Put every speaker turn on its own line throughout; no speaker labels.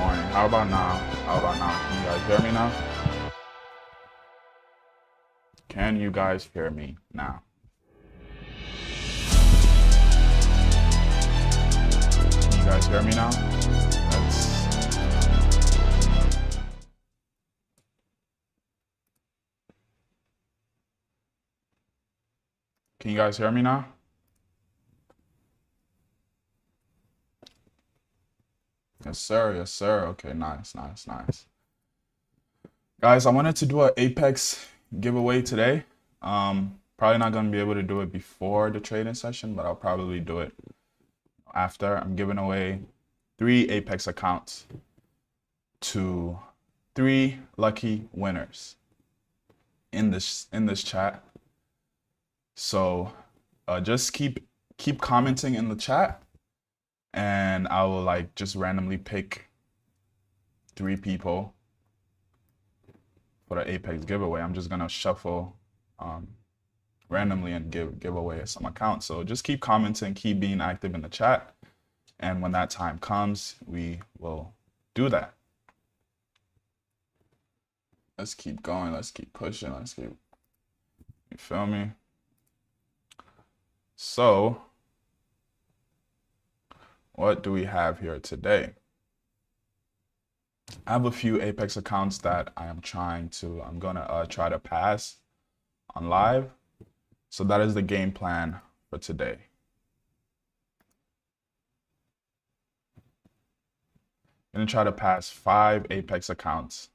morning. How about now? How about now? Can you guys hear me now? Can you guys hear me now? Can you guys hear me now? Can you guys hear me now? Yes, sir. Yes, sir. Okay, nice, nice, nice. Guys, I wanted to do an Apex giveaway today. Probably not going to be able to do it before the trading session, but I'll probably do it after. I'm giving away 3 Apex accounts to 3 lucky winners in this chat. So just keep commenting in the chat, and I will like just randomly pick 3 people for the Apex giveaway. I'm just gonna shuffle randomly and give away some accounts. So just keep commenting, keep being active in the chat, and when that time comes, we will do that. Let's keep going. Let's keep pushing. Let's keep. You feel me? So, what do we have here today? I have a few Apex accounts that I'm gonna try to pass on live. So that is the game plan for today. I'm gonna try to pass 5 Apex accounts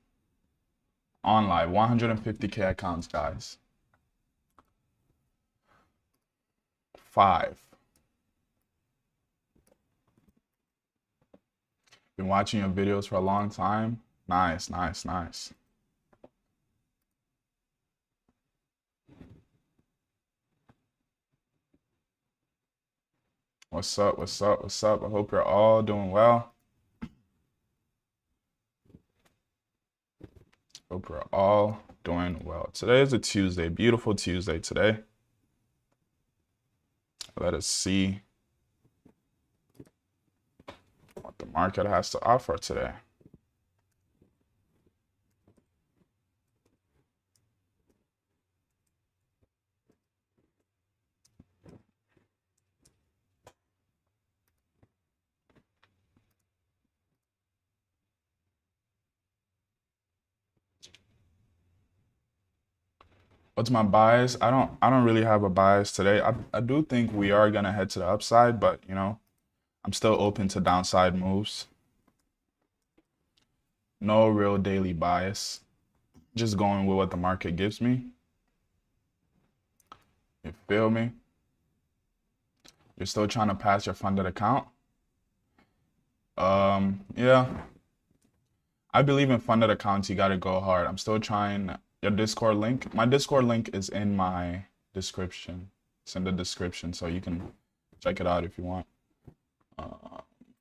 on live, 150K accounts, guys. 5. Been watching your videos for a long time. Nice, nice, nice. What's up? What's up? What's up? I hope you're all doing well. Hope we're all doing well. Today is a Tuesday, beautiful Tuesday today. Let us see what the market has to offer today. What's my bias? I don't really have a bias today. I do think we are gonna head to the upside, but you know, I'm still open to downside moves. No real daily bias. Just going with what the market gives me. You feel me? You're still trying to pass your funded account? Yeah. I believe in funded accounts, you gotta go hard. I'm still trying. Your Discord link. My Discord link is in my description. It's in the description, so you can check it out if you want.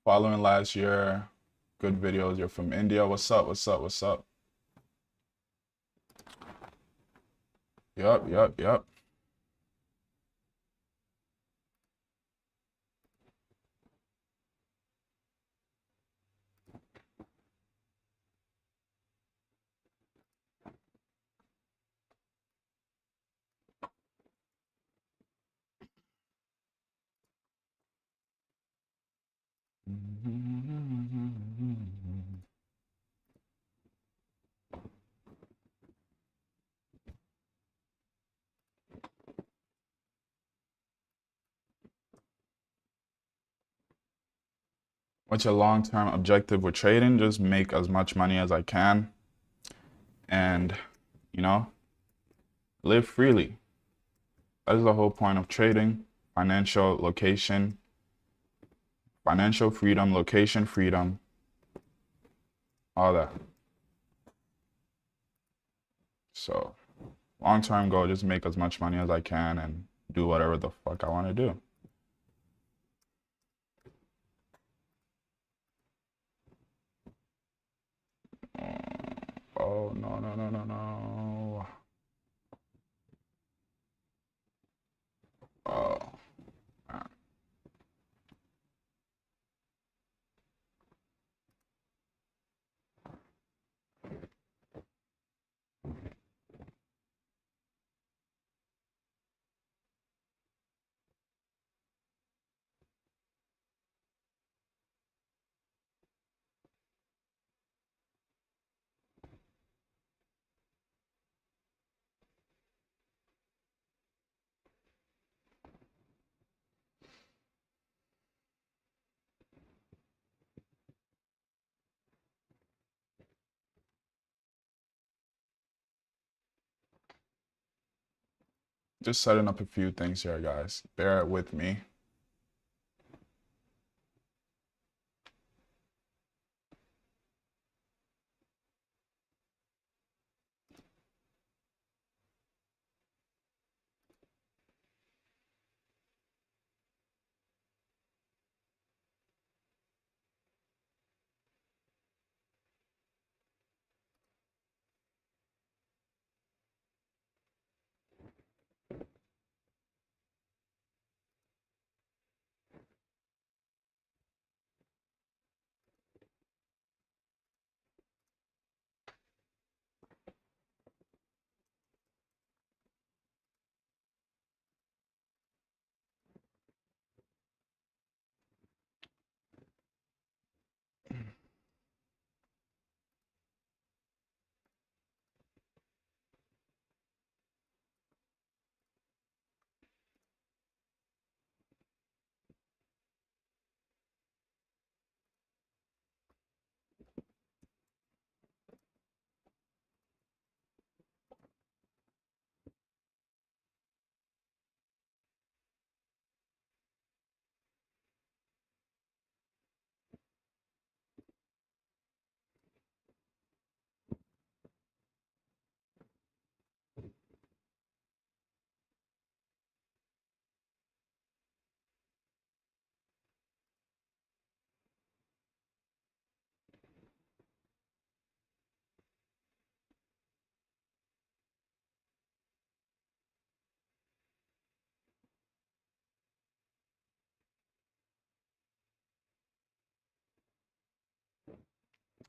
Following last year, good videos. You're from India. What's up? What's up? What's up? Yup. What's your long-term objective with trading? Just make as much money as I can and, you know, live freely. That is the whole point of trading. Financial freedom, location freedom, all that. So, long-term goal, just make as much money as I can and do whatever the fuck I want to do. Oh, no. Oh. Just setting up a few things here, guys. Bear with me.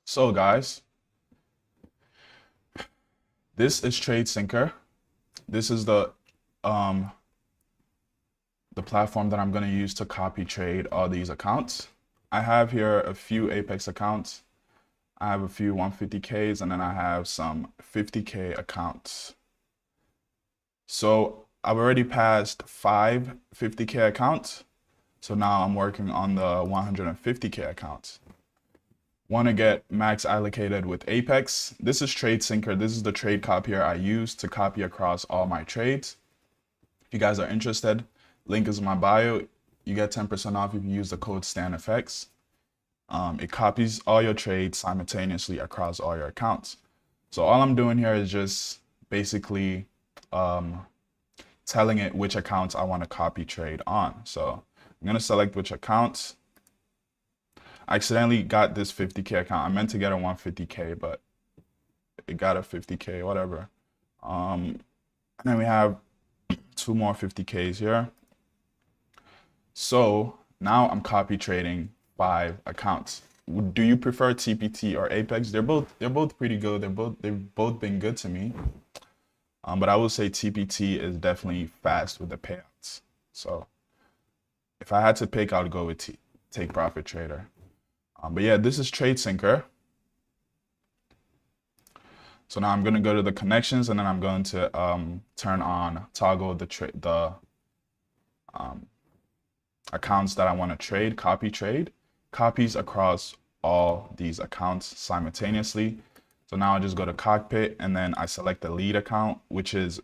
So guys, this is TradeSyncer. This is um the platform that I'm going to use to copy trade all these accounts. I have here a few Apex accounts. I have a few 150Ks, and then I have some 50K accounts. So I've already passed 5 50K accounts. So now I'm working on the 150K accounts. Want to get max allocated with Apex. This is TradeSyncer. This is the trade copier I use to copy across all my trades. If you guys are interested, link is in my bio. You get 10% off if you use the code Stanfx. It copies all your trades simultaneously across all your accounts. So all I'm doing here is just basically telling it which accounts I want to copy trade on. So I'm going to select which accounts. I accidentally got this 50K account. I meant to get a 150K, but it got a 50K, whatever. And then we have 2 more 50Ks here. So now I'm copy trading 5 accounts. Do you prefer TPT or Apex? They're both pretty good. They've both been good to me. But I will say TPT is definitely fast with the payouts. So if I had to pick, I would go with takeprofittrader. But yeah, this is TradeSyncer. So now I'm going to go to the connections, and then I'm going to toggle the accounts that I want to trade, copy trade, copies across all these accounts simultaneously. So now I just go to cockpit, and then I select the lead account, which is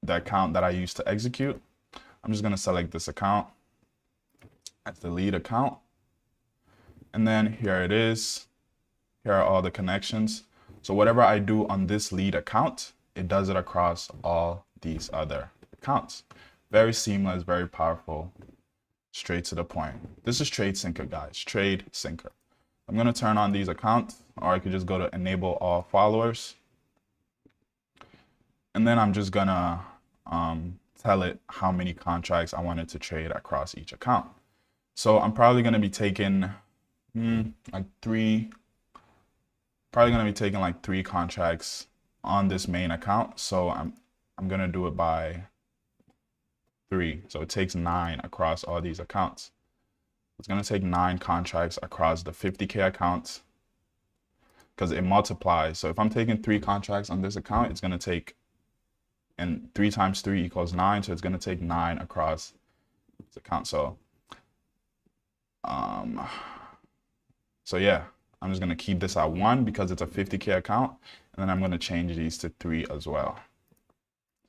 the account that I use to execute. I'm just going to select this account as the lead account. And then here it is. Here are all the connections. So whatever I do on this lead account, it does it across all these other accounts. Very seamless, very powerful, straight to the point. This is TradeSyncer, guys, TradeSyncer. I'm going to turn on these accounts, or I could just go to enable all followers. And then I'm just going to tell it how many contracts I wanted to trade across each account. So I'm probably going to be taking like 3 contracts on this main account. So I'm gonna do it by 3. So it takes 9 across all these accounts. It's gonna take 9 contracts across the 50K accounts because it multiplies. So if I'm taking 3 contracts on this account, it's gonna take, and 3 times 3 equals 9. So it's gonna take 9 across this account. So yeah, I'm just going to keep this at 1 because it's a 50K account. And then I'm going to change these to 3 as well.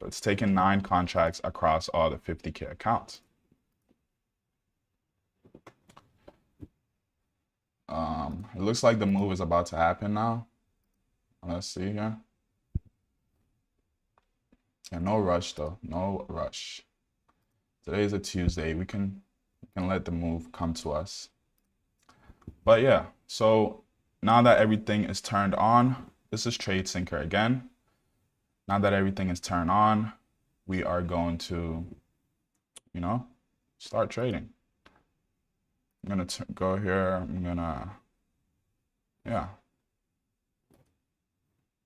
So it's taking 9 contracts across all the 50K accounts. It looks like the move is about to happen now. Let's see here. And no rush though, no rush. Today is a Tuesday. We can let the move come to us. But yeah, so now that everything is turned on, this is TradeSync again. Now that everything is turned on, we are going to, start trading. I'm gonna go here. I'm gonna, yeah.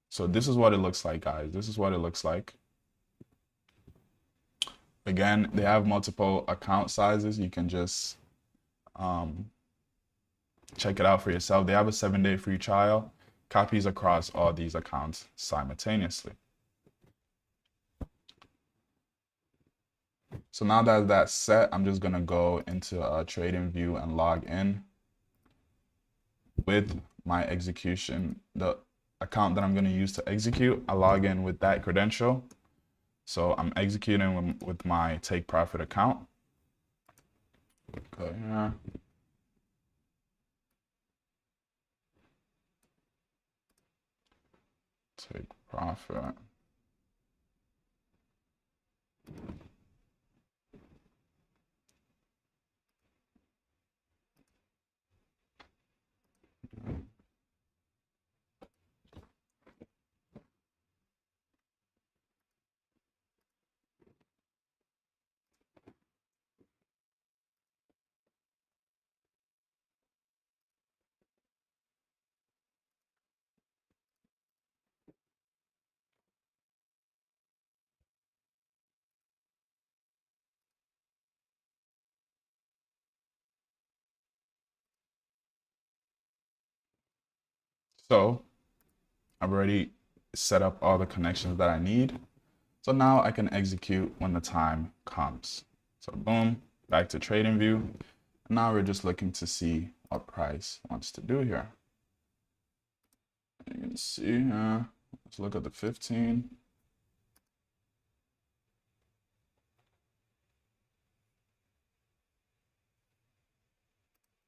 So this is what it looks like, guys. This is what it looks like. Again, they have multiple account sizes. You can just check it out for yourself. They have a 7-day free trial. Copies across all these accounts simultaneously. So now that that's set, I'm just gonna go into trading view and log in with my execution, the account that I'm gonna use to execute. I log in with that credential. So I'm executing with my Take Profit account. Okay, yeah. Take Profit. So I've already set up all the connections that I need. So now I can execute when the time comes. So boom, back to trading view. Now we're just looking to see what price wants to do here. You can see here, let's look at the 15.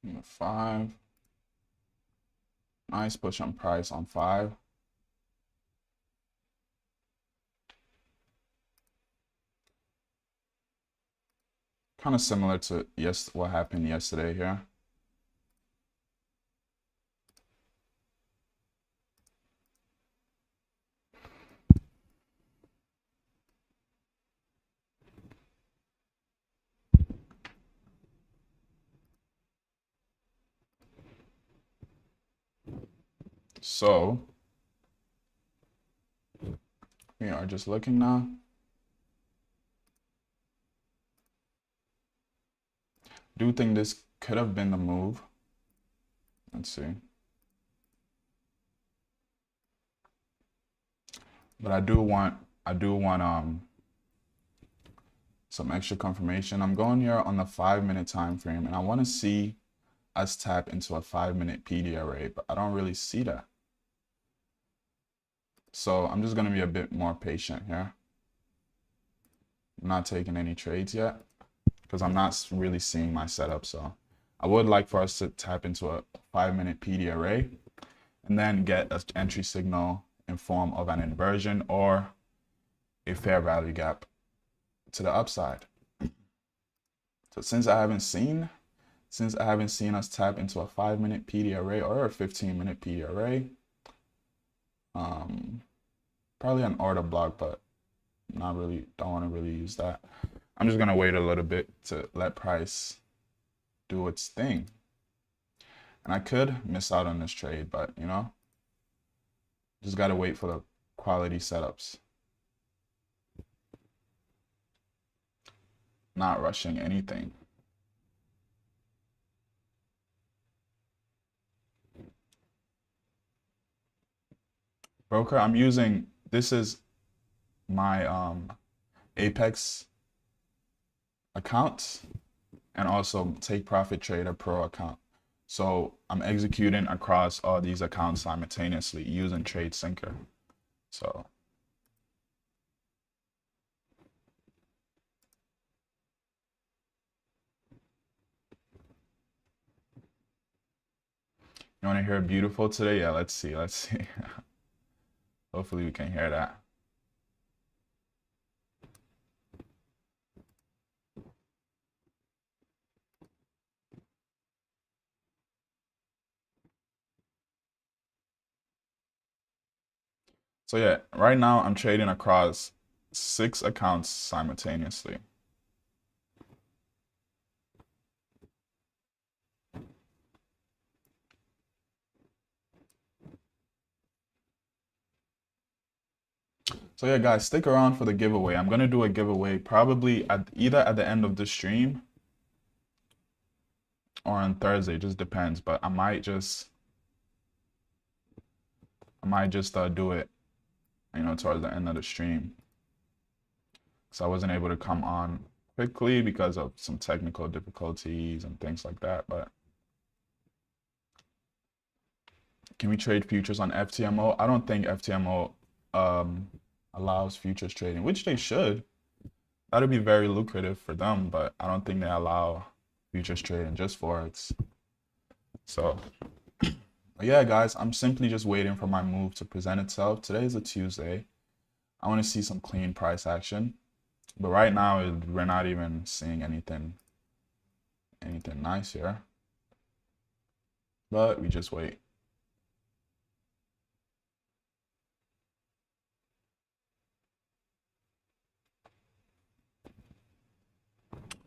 And the 5. Nice push on price on 5. Kind of similar to what happened yesterday here. So we are just looking now. Do think this could have been the move. Let's see. But I do want some extra confirmation. I'm going here on the 5-minute time frame, and I want to see us tap into a 5-minute PD array, but I don't really see that. So I'm just going to be a bit more patient here. I'm not taking any trades yet because I'm not really seeing my setup. So I would like for us to tap into a 5-minute PD array and then get an entry signal in form of an inversion or a fair value gap to the upside. So since I haven't seen us tap into a 5-minute PD array or a 15-minute PD array, probably an order block, but don't want to really use that. I'm just gonna wait a little bit to let price do its thing. And I could miss out on this trade, but just gotta wait for the quality setups. Not rushing anything. Broker, I'm using, this is my Apex account and also takeprofittrader Pro account. So I'm executing across all these accounts simultaneously using TradeSync. So You want to hear beautiful today? Yeah, let's see. Let's see. Hopefully we can hear that. So yeah, right now I'm trading across 6 accounts simultaneously. So yeah, guys, stick around for the giveaway. I'm gonna do a giveaway probably either at the end of the stream or on Thursday. It just depends. But I might just do it, towards the end of the stream. So I wasn't able to come on quickly because of some technical difficulties and things like that. But can we trade futures on FTMO? I don't think FTMO allows futures trading, which they should. That'd be very lucrative for them, but I don't think they allow futures trading, just forex. So yeah, guys, I'm simply just waiting for my move to present itself. Today is a Tuesday. I want to see some clean price action, but right now we're not even seeing anything nice here. But we just wait.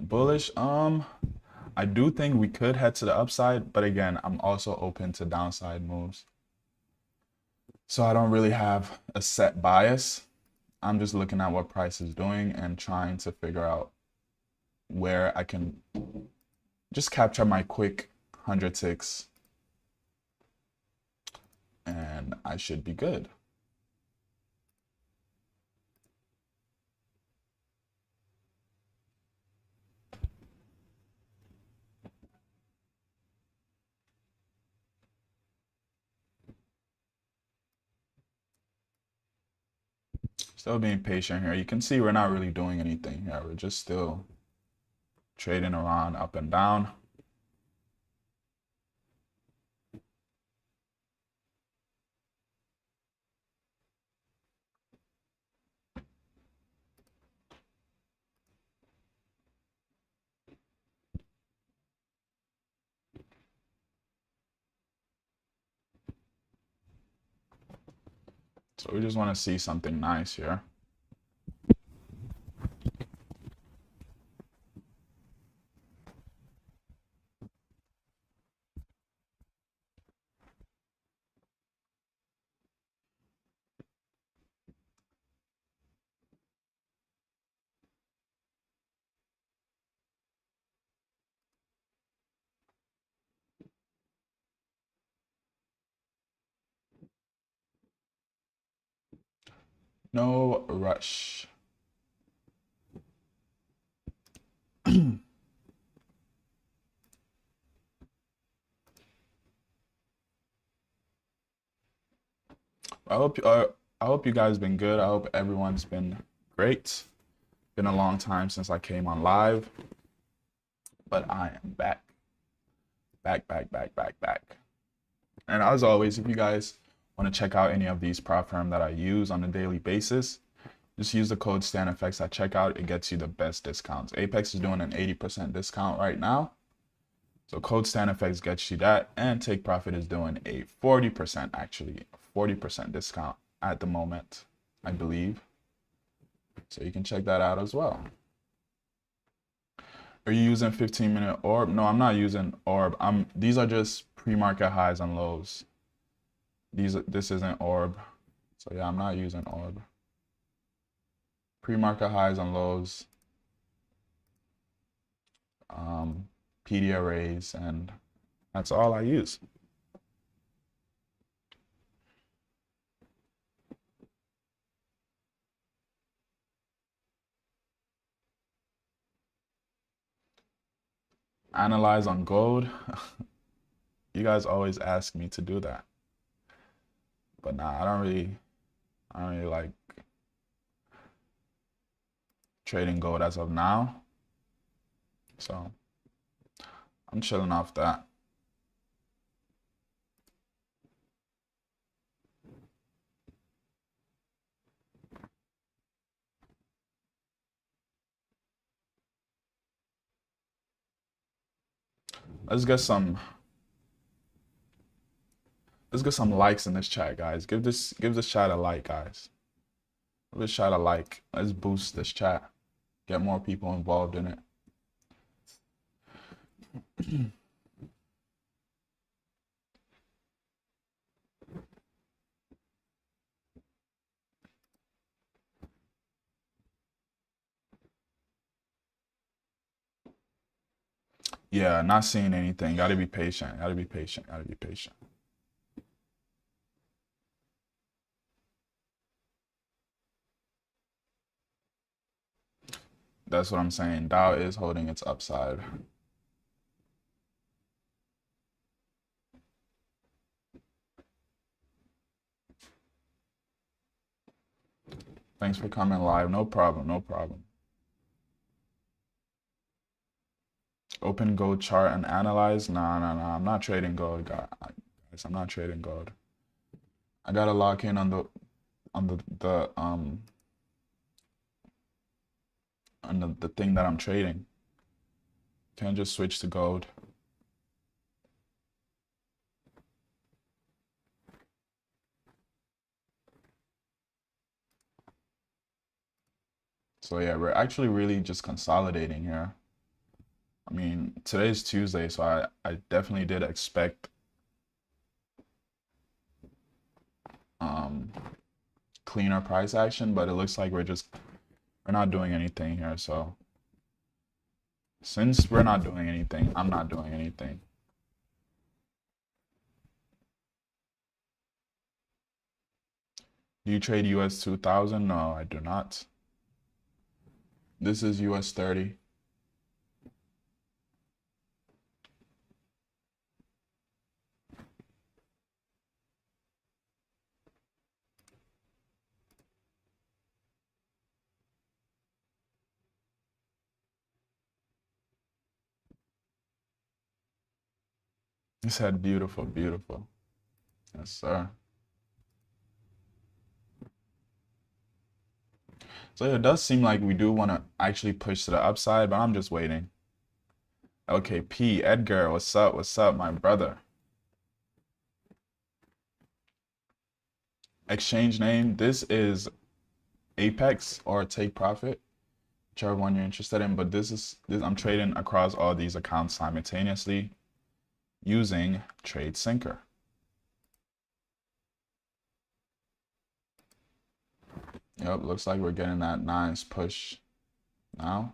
Bullish, I do think we could head to the upside, but again, I'm also open to downside moves. So I don't really have a set bias. I'm just looking at what price is doing and trying to figure out where I can just capture my quick 100 ticks and I should be good. Still being patient here. You can see we're not really doing anything here. We're just still trading around up and down. So we just want to see something nice here. No rush. I hope you guys been good. I hope everyone's been great. Been a long time since I came on live, but I am back. Back. And as always, if you guys want to check out any of these prop firm that I use on a daily basis, just use the code Stanfx at checkout. It gets you the best discounts. Apex is doing an 80% discount right now. So code Stanfx gets you that, and Take Profit is doing a 40%, actually, 40% discount at the moment, I believe. So you can check that out as well. Are you using 15-minute orb? No, I'm not using orb. These are just pre-market highs and lows. This isn't orb. So yeah, I'm not using orb. Pre-market highs and lows. PD arrays, and that's all I use. Analyze on gold. You guys always ask me to do that, but nah, I don't really like trading gold as of now. So I'm chilling off that. Let's get some likes in this chat, guys. Give this chat a like, guys. Give this chat a like. Let's boost this chat. Get more people involved in it. Yeah, not seeing anything. Gotta be patient. Gotta be patient. Gotta be patient. That's what I'm saying. Dow is holding its upside. Thanks for coming live. No problem. No problem. Open gold chart and analyze. Nah. I'm not trading gold, guys. I'm not trading gold. I gotta lock in on the thing that I'm trading. Can't just switch to gold. So yeah, we're actually really just consolidating here. I mean, today's Tuesday, so I definitely did expect cleaner price action, but it looks like we're not doing anything here. So since we're not doing anything, I'm not doing anything. Do you trade US 2000? No, I do not. This is US 30. You said beautiful, beautiful. Yes, sir. So it does seem like we do want to actually push to the upside, but I'm just waiting. Okay, P, Edgar, what's up? What's up, my brother? Exchange name, this is Apex or Take Profit, whichever one you're interested in, but I'm trading across all these accounts simultaneously using Trade Sinker. Yep, looks like we're getting that nice push now.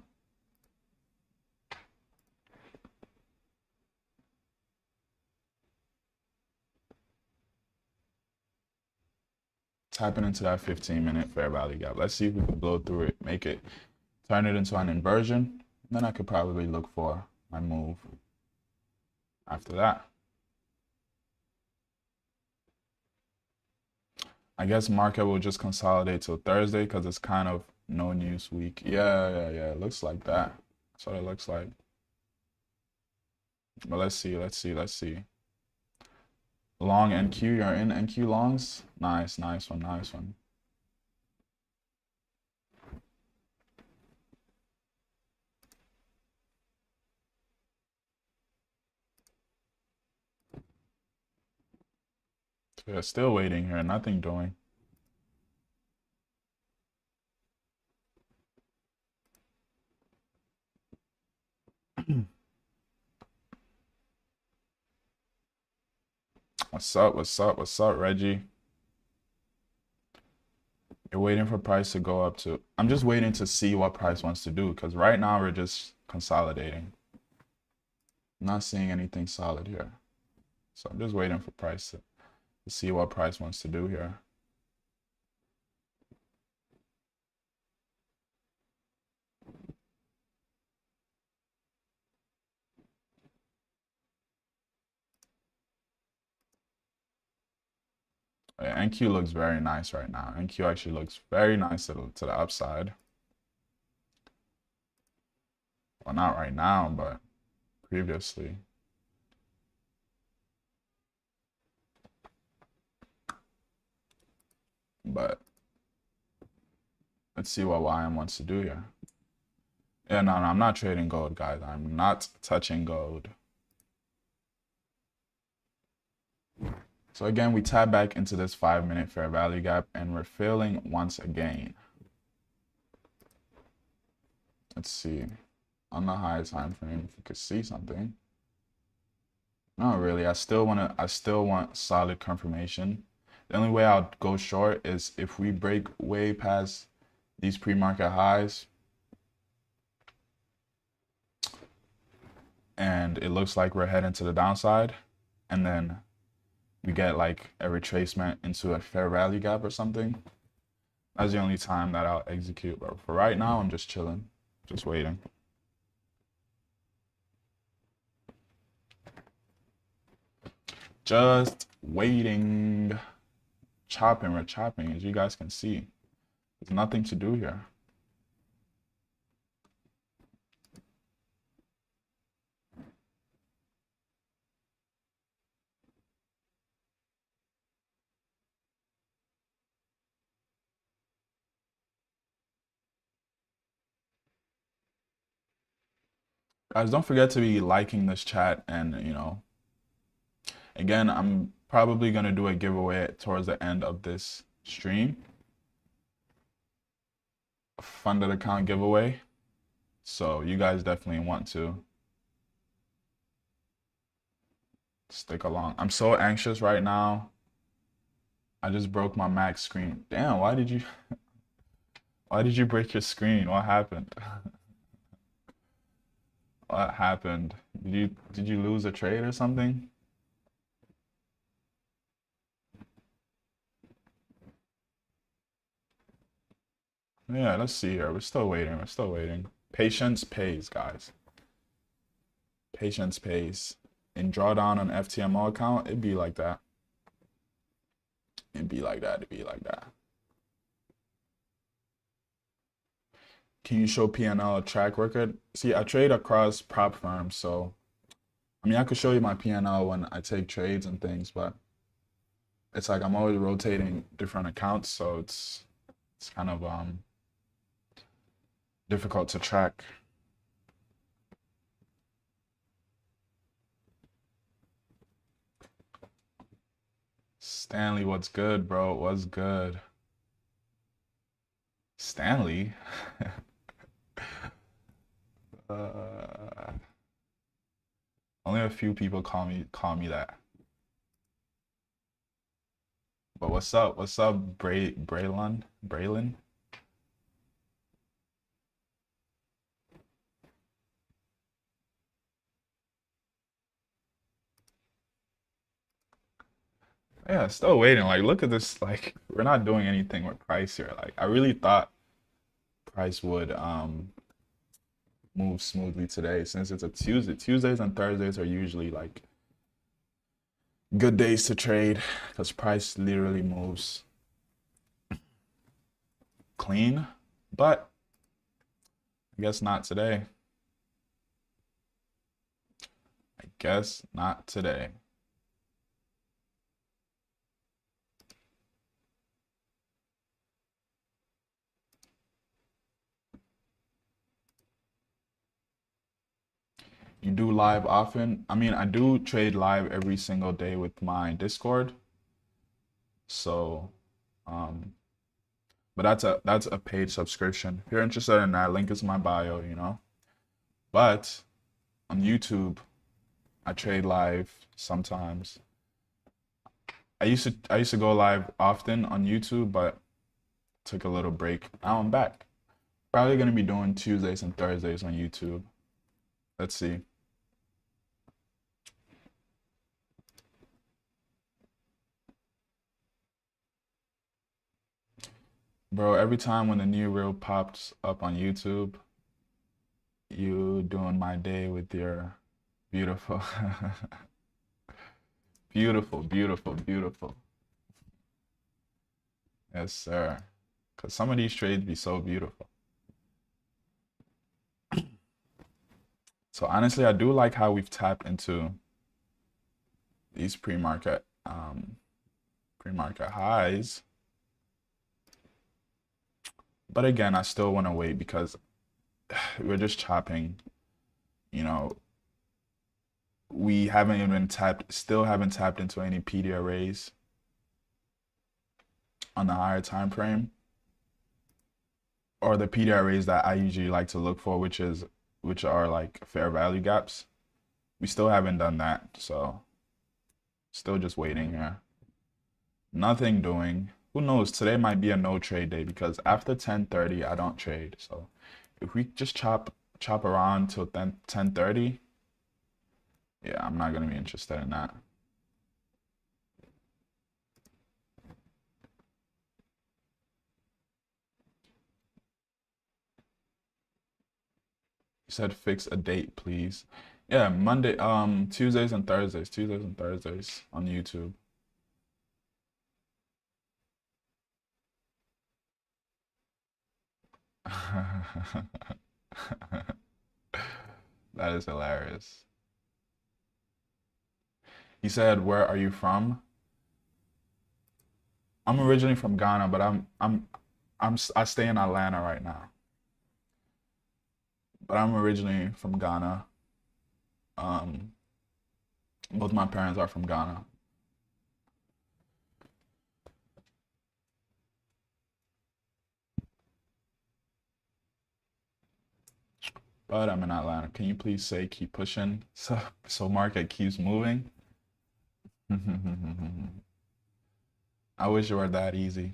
Tapping into that 15-minute fair value gap. Let's see if we can blow through it, make it, turn it into an inversion. Then I could probably look for my move after that. I guess market will just consolidate till Thursday because it's kind of no news week. Yeah. It looks like that. That's what it looks like. But let's see. Long NQ, you're in NQ longs? Nice one. Yeah, still waiting here, nothing doing. What's up, Reggie? You're waiting for price to go up to, I'm just waiting to see what price wants to do because right now we're just consolidating. I'm not seeing anything solid here. So I'm just waiting for price to see what price wants to do here. Yeah, NQ looks very nice right now. NQ actually looks very nice to the upside. Well, not right now, but previously. But let's see what YM wants to do here. Yeah, no, I'm not trading gold, guys. I'm not touching gold. So again, we tap back into this 5-minute fair value gap and we're filling once again. Let's see. On the high time frame, if you could see something. Not really. I still want solid confirmation. The only way I'll go short is if we break way past these pre-market highs and it looks like we're heading to the downside, and then we get like a retracement into a fair value gap or something. That's the only time that I'll execute. But for right now, I'm just chilling, just waiting. Just waiting. Chopping, we're chopping, as you guys can see. There's nothing to do here. Guys, don't forget to be liking this chat, and again, I'm probably gonna do a giveaway towards the end of this stream. A funded account giveaway. So you guys definitely want to stick along. I'm so anxious right now. I just broke my Mac screen. Damn, why did you break your screen? What happened? What happened? Did you lose a trade or something? Yeah, let's see here. We're still waiting. We're still waiting. Patience pays, guys. Patience pays. In drawdown on FTMO account, it'd be like that. It'd be like that. It'd be like that. Can you show P&L track record? See, I trade across prop firms, so I mean, I could show you my P&L when I take trades and things, but it's like I'm always rotating different accounts, so it's kind of difficult to track. Stanley, what's good, bro? What's good? Stanley? Only a few people call me that. But what's up? What's up, Braylon? Braylon? Yeah, still waiting. Like, look at this. Like, we're not doing anything with price here. Like, I really thought price would move smoothly today since it's a Tuesday. Tuesdays and Thursdays are usually like good days to trade because price literally moves clean, but I guess not today. I guess not today. You do live often? I mean, I do trade live every single day with my Discord. So, but that's a paid subscription. If you're interested in that, link is in my bio, But on YouTube, I trade live sometimes. I used to go live often on YouTube, but took a little break. Now I'm back. Probably gonna be doing Tuesdays and Thursdays on YouTube. Let's see. Bro, every time when the new reel pops up on YouTube, you doing my day with your beautiful, beautiful, beautiful, beautiful. Yes, sir. Because some of these trades be so beautiful. So honestly, I do like how we've tapped into these pre-market highs. But again, I still want to wait because we're just chopping, we haven't even still haven't tapped into any PD arrays on the higher time frame, or the PD arrays that I usually like to look for, which are like fair value gaps. We still haven't done that, so still just waiting here. Nothing doing. Who knows? Today might be a no trade day because after 10:30 I don't trade. So if we just chop around till 10:30, yeah, I'm not gonna be interested in that. You said fix a date, please. Yeah, Monday, Tuesdays and Thursdays, on YouTube. That is hilarious. He said, "Where are you from?" I'm originally from Ghana, but I stay in Atlanta right now. But I'm originally from Ghana. Um, both my parents are from Ghana. But I'm in Atlanta. Can you please say keep pushing so market keeps moving? I wish it were that easy.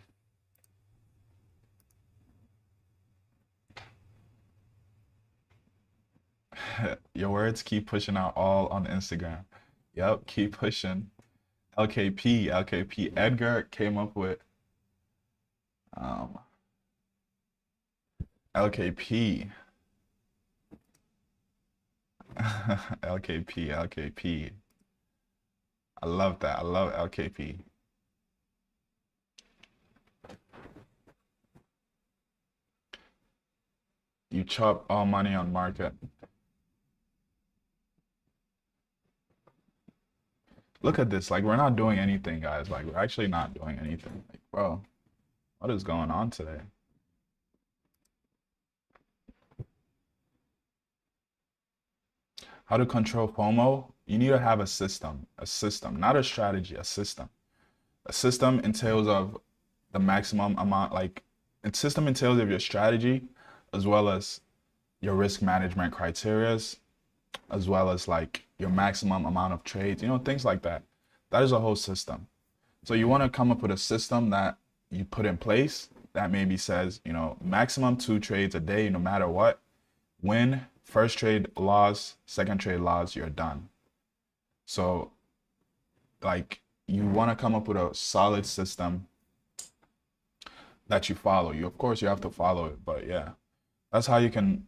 Your words keep pushing out all on Instagram. Yep, keep pushing. LKP. Edgar came up with um, LKP. LKP. I love that. I love LKP. You chop all money on market. Look at this. Like, we're not doing anything, guys. Like, we're actually not doing anything. Like, bro, what is going on today? How to control FOMO? You need to have a system, not a strategy, a system. A system entails of the maximum amount, like, a system entails of your strategy as well as your risk management criterias, as well as like your maximum amount of trades, things like that. That is a whole system. So you want to come up with a system that you put in place that maybe says, maximum 2 trades a day, no matter what. When first trade loss, second trade loss, you're done. So like you want to come up with a solid system that you follow. Of course you have to follow it, but yeah, that's how you can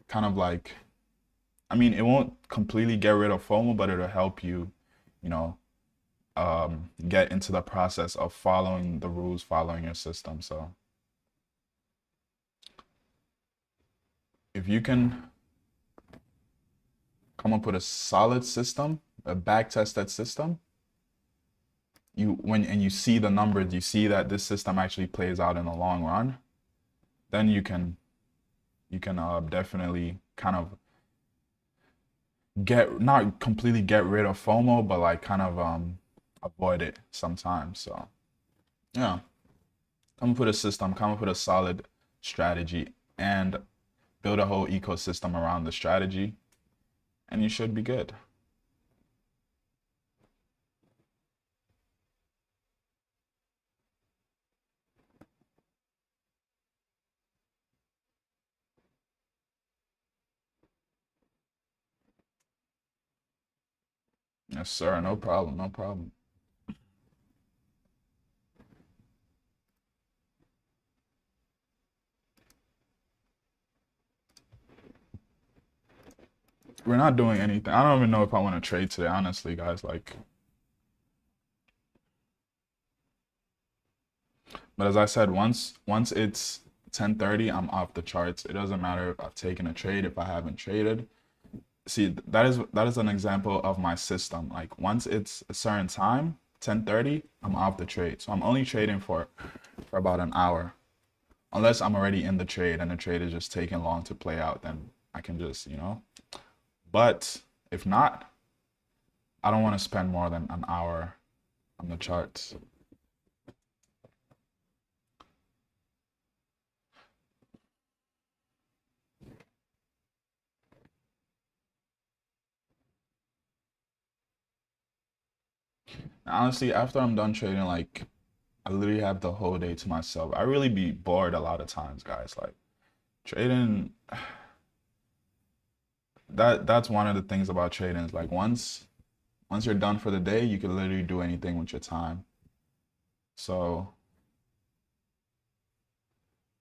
kind of like, I mean, it won't completely get rid of FOMO, but it'll help you, get into the process of following the rules, following your system. So if you can come up with a solid system, a back-tested system, and you see the numbers, you see that this system actually plays out in the long run, then you can definitely kind of not completely get rid of FOMO, but like kind of avoid it sometimes. So yeah, come up with a system, come up with a solid strategy, and build a whole ecosystem around the strategy, and you should be good. Yes, sir. No problem. No problem. We're not doing anything. I don't even know if I want to trade today, honestly, guys. Like, but as I said, once it's 10:30, I'm off the charts. It doesn't matter if I've taken a trade, if I haven't traded. See, that is an example of my system. Like once it's a certain time, 10:30, I'm off the trade. So I'm only trading for about an hour. Unless I'm already in the trade and the trade is just taking long to play out, then I can just, But if not, I don't want to spend more than an hour on the charts. Honestly, after I'm done trading, like I literally have the whole day to myself. I really be bored a lot of times, guys. Like trading, that's one of the things about trading is like once you're done for the day, you can literally do anything with your time. So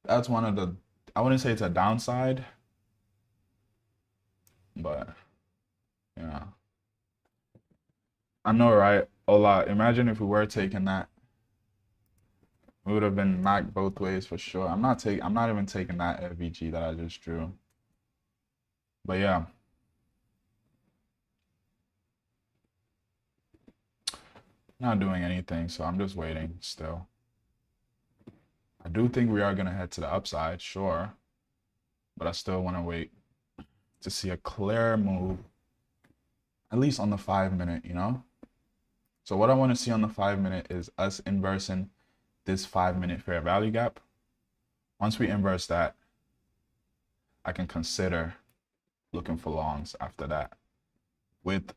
that's one of the, I wouldn't say it's a downside, but yeah. I know, right? Ola, imagine if we were taking that, we would have been knocked both ways for sure. I'm not even taking that FVG that I just drew. But yeah. Not doing anything, so I'm just waiting still. I do think we are gonna head to the upside, sure. But I still want to wait to see a clear move, at least on the 5 minute, you know? So what I want to see on the 5 minute is us inversing this 5 minute fair value gap. Once we inverse that, I can consider looking for longs after that with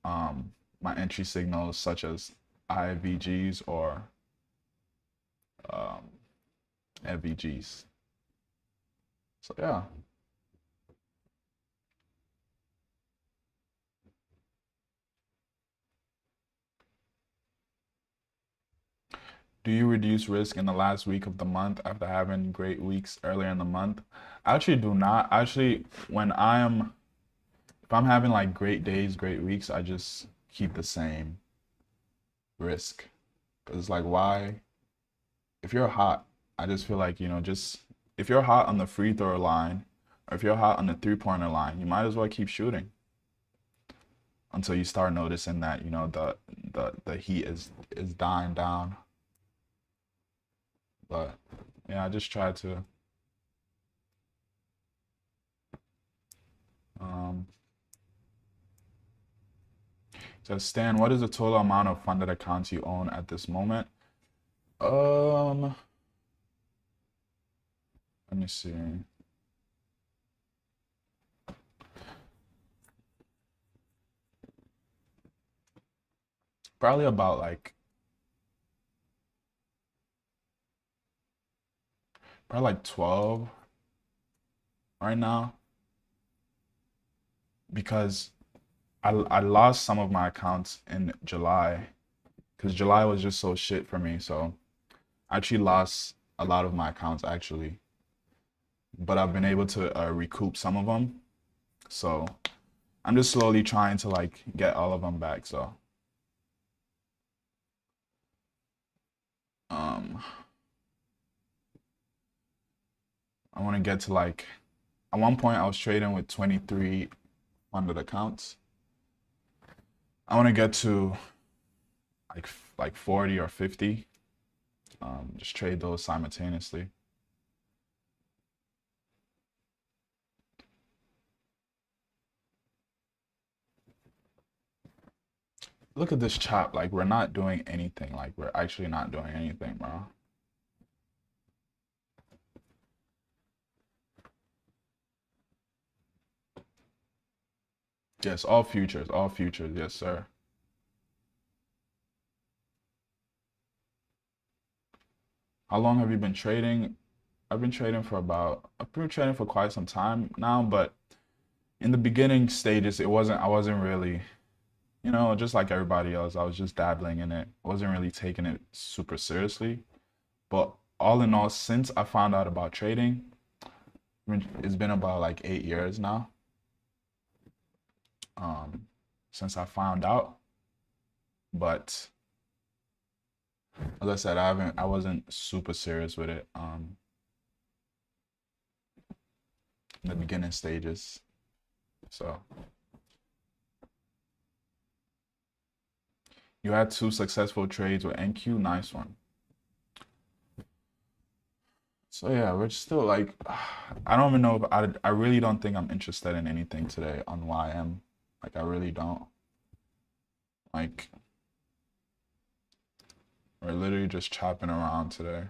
my entry signals such as IVGs or FVGs. So yeah. Do you reduce risk in the last week of the month after having great weeks earlier in the month? I actually do not. Actually, if I'm having like great days, great weeks, I just keep the same risk. Because it's like, why? If you're hot, I just feel like, just if you're hot on the free throw line or if you're hot on the 3-pointer line, you might as well keep shooting until you start noticing that, the heat is dying down. But yeah, I just try to so Stan, what is the total amount of funded accounts you own at this moment? Let me see. Probably about probably like 12 right now because I lost some of my accounts in July because July was just so shit for me. So I actually lost a lot of my accounts actually, but I've been able to recoup some of them. So I'm just slowly trying to like get all of them back. So I want to get to like, at one point I was trading with 23 funded accounts. I want to get to like 40 or 50. Just trade those simultaneously. Look at this chop. Like we're not doing anything. Like we're actually not doing anything, bro. Yes, all futures, all futures. Yes, sir. How long have you been trading? I've been trading for quite some time now, but in the beginning stages, I wasn't really, just like everybody else, I was just dabbling in it. I wasn't really taking it super seriously. But all in all, since I found out about trading, it's been about like 8 years now. Since I found out. But as I said, I wasn't super serious with it in the beginning stages. So you had 2 successful trades with NQ, nice one. So yeah, we're still like, I don't even know if I really don't think I'm interested in anything today on YM. Like I really don't. Like, we're literally just chopping around today.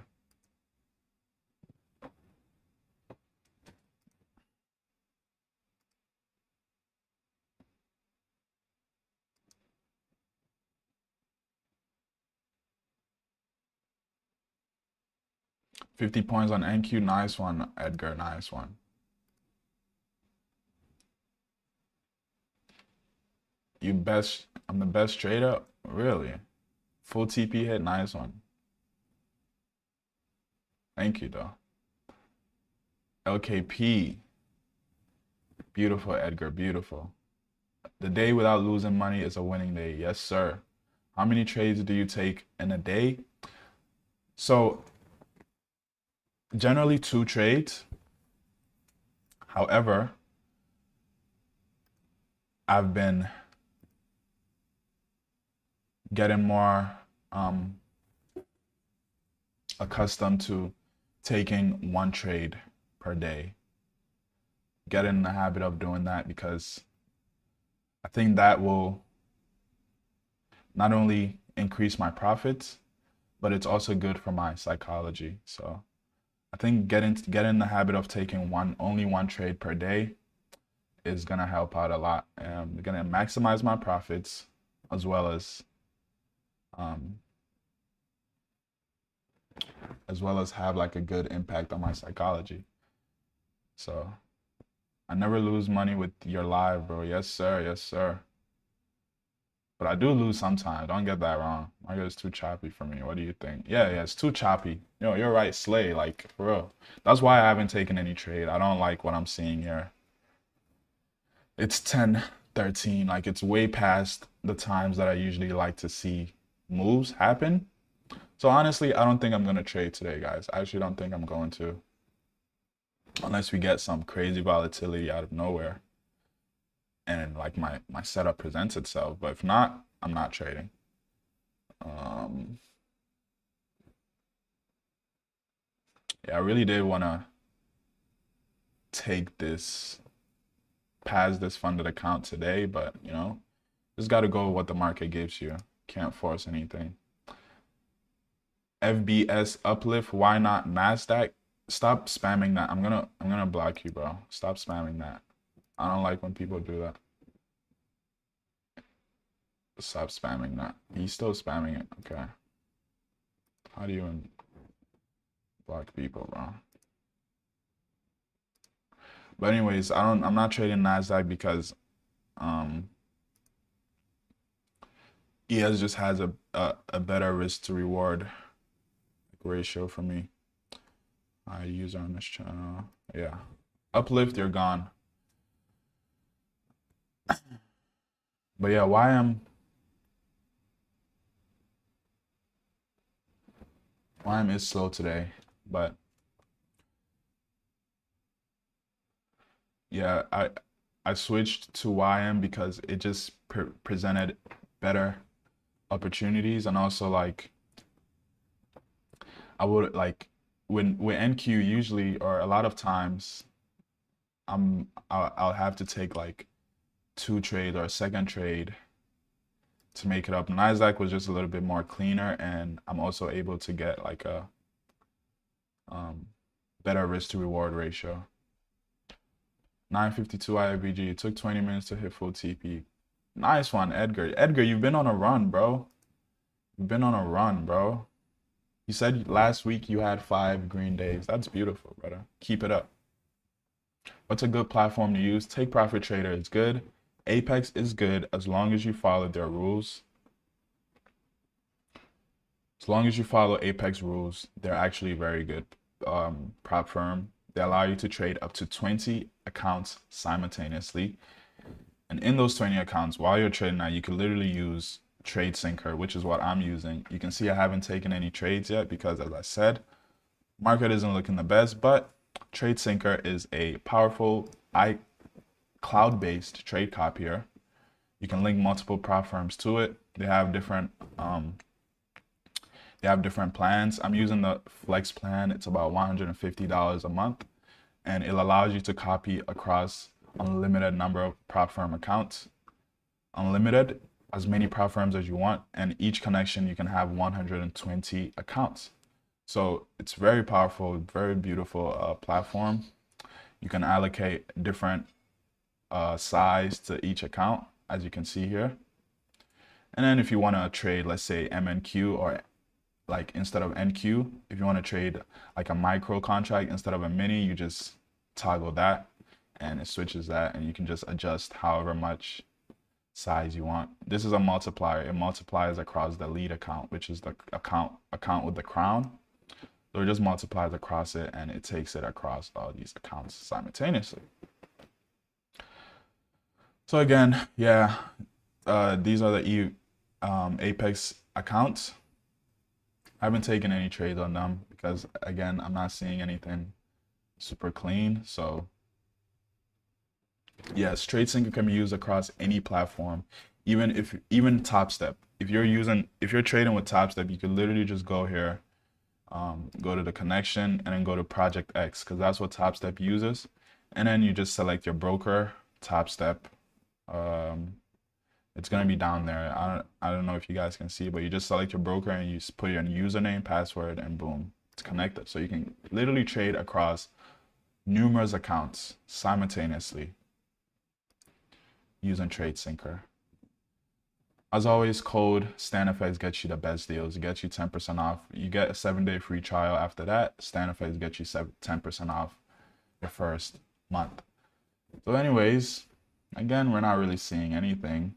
$50 on NQ, nice one, Edgar, nice one. I'm the best trader? Really? Full TP hit, nice one. Thank you, though. LKP. Beautiful, Edgar, beautiful. The day without losing money is a winning day. Yes, sir. How many trades do you take in a day? So, generally 2 trades. However, I've been getting more accustomed to taking 1 trade per day. Get in the habit of doing that because I think that will not only increase my profits, but it's also good for my psychology. So I think get in the habit of taking only one trade per day is gonna help out a lot. I'm gonna maximize my profits as well as have like a good impact on my psychology. So I never lose money with your live, bro. Yes, sir. Yes, sir. But I do lose sometimes. Don't get that wrong. Market is too choppy for me. What do you think? Yeah, it's too choppy. You're right, Slay. Like, for real. That's why I haven't taken any trade. I don't like what I'm seeing here. It's 10:13. Like, it's way past the times that I usually like to see moves happen. So honestly, I don't think I'm gonna trade today, guys. I actually don't think I'm going to. Unless we get some crazy volatility out of nowhere and like my setup presents itself. But if not, I'm not trading. Yeah, I really did want to take this past this funded account today, but just got to go with what the market gives you. Can't force anything. FBS uplift, why not Nasdaq? Stop spamming that. I'm gonna block you, bro. Stop spamming that. I don't like when people do that. Stop spamming that. He's still spamming it. Okay. How do you block people, bro? But anyways, I'm not trading Nasdaq because ES just has a better risk to reward ratio for me. I use on this channel. Yeah. Uplift, you're gone. But yeah, YM is slow today, but yeah, I switched to YM because it just presented better opportunities, and also like I would like with NQ usually, or a lot of times I'll have to take like 2 trades or a second trade to make it up. Nasdaq was just a little bit more cleaner, and I'm also able to get like a better risk to reward ratio. 952 IFBG. It took 20 minutes to hit full TP. Nice one, Edgar. Edgar, you've been on a run, bro. You've been on a run, bro. You said last week you had 5 green days. That's beautiful, brother. Keep it up. What's a good platform to use? takeprofittrader is good. Apex is good as long as you follow their rules. As long as you follow Apex rules, they're actually very good prop firm. They allow you to trade up to 20 accounts simultaneously. And in those 20 accounts, while you're trading now, you can literally use TradeSyncer, which is what I'm using. You can see I haven't taken any trades yet because, as I said, market isn't looking the best, but TradeSyncer is a powerful cloud-based trade copier. You can link multiple prop firms to it. They have different plans. I'm using the Flex plan. It's about $150 a month, and it allows you to copy across unlimited number of prop firm accounts. Unlimited, as many platforms as you want, and each connection you can have 120 accounts. So it's very powerful, very beautiful platform. You can allocate different size to each account, as you can see here. And then if you want to trade, let's say MNQ, or like instead of NQ, if you want to trade like a micro contract instead of a mini, you just toggle that and it switches that, and you can just adjust however much size you want. This is a multiplier. It multiplies across the lead account, which is the account with the crown. So it just multiplies across it, and it takes it across all these accounts simultaneously. So again, yeah, these are the Apex accounts. I haven't taken any trades on them because, again, I'm not seeing anything super clean. So yes, TradeSync can be used across any platform, even TopStep. If you're trading with TopStep, you could literally just go here, go to the connection, and then go to Project X, because that's what TopStep uses. And then you just select your broker, TopStep. It's gonna be down there. I don't know if you guys can see, but you just select your broker and you put your username, password, and boom, it's connected. So you can literally trade across numerous accounts simultaneously using TradeSync. As always, code Stanfx gets you the best deals. It gets you 10% off. You get a 7-day free trial. After that, Stanfx gets you 10% off your first month. So anyways, again, we're not really seeing anything.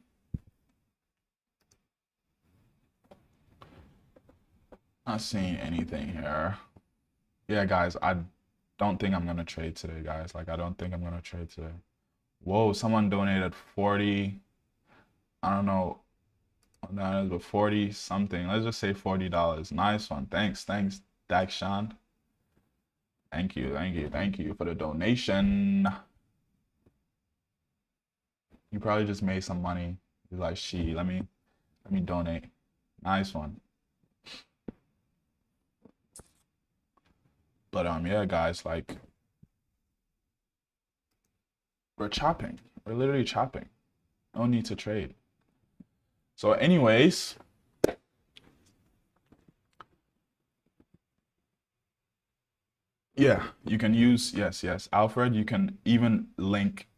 Not seeing anything here. Yeah, guys, I don't think I'm gonna trade today, guys. Like, I don't think I'm gonna trade today. Whoa, someone donated 40. I don't know. That is, but 40 something. Let's just say $40. Nice one. Thanks, Dakshan. Thank you for the donation. You probably just made some money. You're like, let me donate. Nice one. But yeah, guys, like, we're chopping. We're literally chopping. No need to trade. So anyways, yeah, you can use, yes, Alfred, you can even link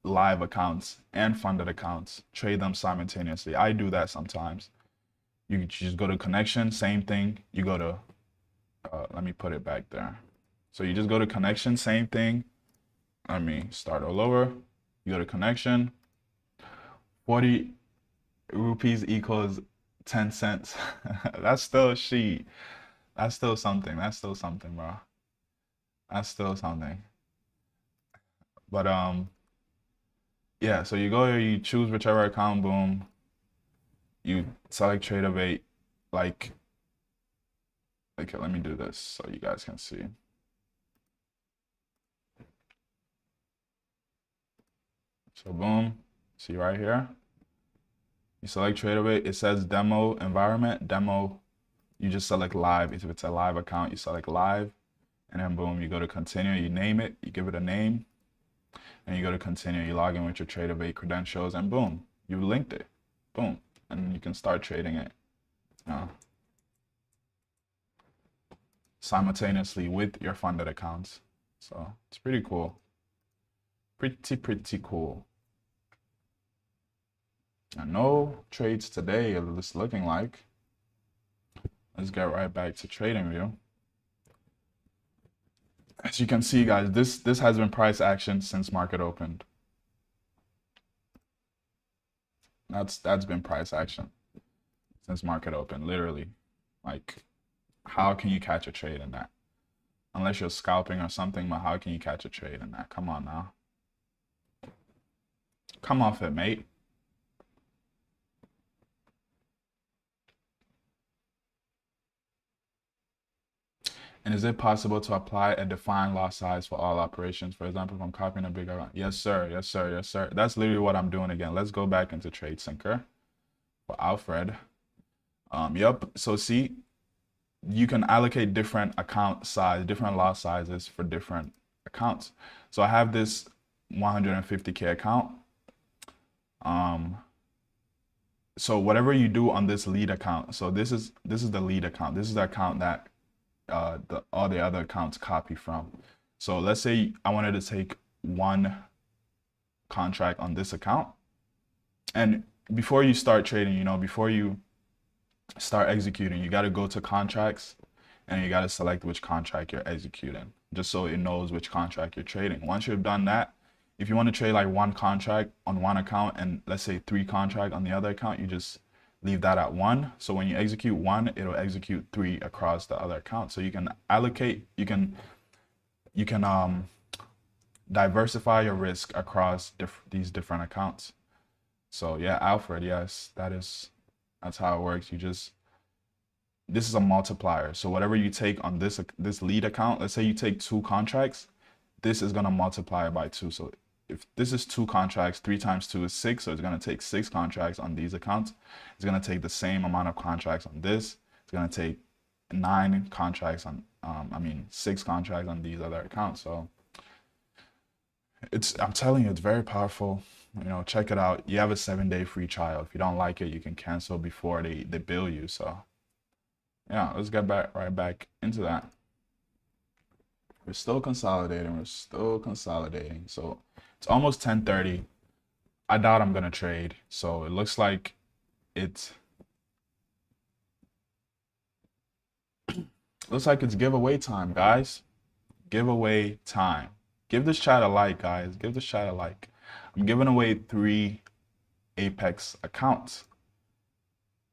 live accounts and funded accounts, trade them simultaneously. I do that sometimes. You just go to connection, same thing. You go to, let me put it back there. So you just go to connection, same thing. Let me start all over. You go to connection, 40 rupees equals 10 cents. That's still sheet. That's still something. That's still something, bro. That's still something. But yeah, so you go here, you choose whichever account, boom. You select TradeAvate, like, okay, let me do this so you guys can see. So boom, see right here. You select TradeAvate, it says demo environment, demo, you just select live. If it's a live account, you select live, and then boom, you go to continue, you name it, you give it a name, and you go to continue, you log in with your TradeAvate credentials, and boom, you linked it, boom, and you can start trading it simultaneously with your funded accounts. So it's pretty cool. Pretty cool. And no trades today, it's looking like. Let's get right back to trading view. As you can see, guys, this has been price action since market opened. That's been price action since market opened, literally. Like, how can you catch a trade in that? Unless you're scalping or something, but how can you catch a trade in that? Come on now. Come off it, mate. And is it possible to apply a defined lot size for all operations? For example, if I'm copying a big amount. Yes, sir. Yes, sir. Yes, sir. That's literally what I'm doing again. Let's go back into TradeSync for Alfred. Yep. So see, you can allocate different account size, different lot sizes for different accounts. So I have this 150K account. so whatever you do on this lead account, so this is the lead account. This is the account that all the other accounts copy from. So let's say I wanted to take one contract on this account, and before you start trading, before you start executing, you got to go to contracts and you got to select which contract you're executing, just so it knows which contract you're trading. Once you've done that, if you want to trade like one contract on one account and let's say 3 contract on the other account, you just leave that at 1. So when you execute 1, it'll execute 3 across the other account. So you can allocate, you can diversify your risk across these different accounts. So yeah, Alfred, yes, that's how it works. This is a multiplier. So whatever you take on this lead account, let's say you take 2 contracts, this is gonna multiply by 2. So if this is 2 contracts, 3 times 2 is 6, so it's gonna take 6 contracts on these accounts. It's gonna take the same amount of contracts on this. It's gonna take 9 contracts on, 6 contracts on these other accounts. So I'm telling you, it's very powerful. Check it out. You have a 7-day free trial. If you don't like it, you can cancel before they bill you. So yeah, let's get right back into that. We're still consolidating. So it's almost 10:30. I doubt I'm gonna trade. So it looks like it's giveaway time, guys. Giveaway time. Give this chat a like, guys. Give this chat a like. I'm giving away 3 Apex accounts.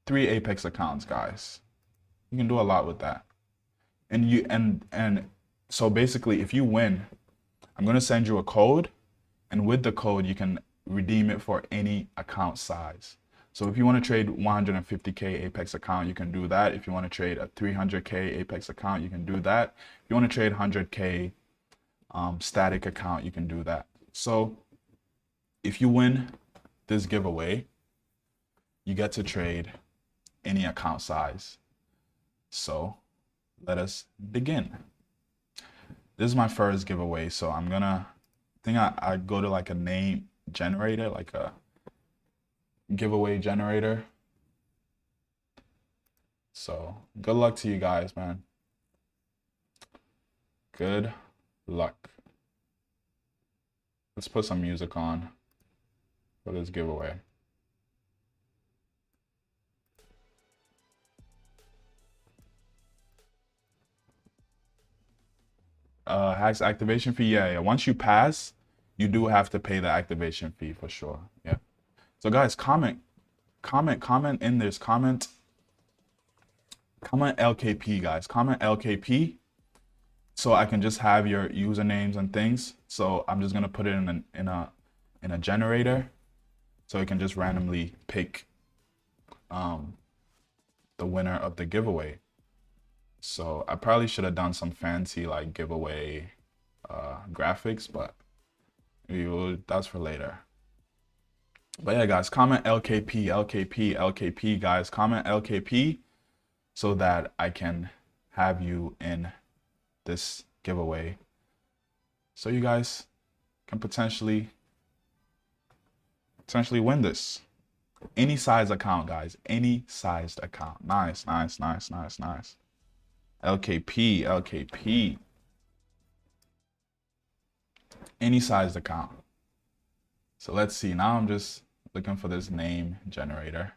3 Apex accounts, guys. You can do a lot with that. And so basically, if you win, I'm gonna send you a code, and with the code, you can redeem it for any account size. So if you want to trade 150K Apex account, you can do that. If you want to trade a 300K Apex account, you can do that. If you want to trade 100K static account, you can do that. So if you win this giveaway, you get to trade any account size. So let us begin. This is my first giveaway, so I go to like a name generator, like a giveaway generator. So good luck to you guys, man. Good luck. Let's put some music on for this giveaway. Hacks activation fee. Yeah. Once you pass, you do have to pay the activation fee for sure. Yeah. So guys, comment in this. Comment LKP, guys. Comment LKP, so I can just have your usernames and things. So I'm just gonna put it in a generator, so it can just randomly pick the winner of the giveaway. So I probably should have done some fancy like giveaway graphics, but that's for later. But yeah, guys, comment LKP, guys. Comment LKP so that I can have you in this giveaway, so you guys can potentially win this. Any size account, guys. Any sized account. Nice. LKP. Any sized account. So let's see. Now I'm just looking for this name generator.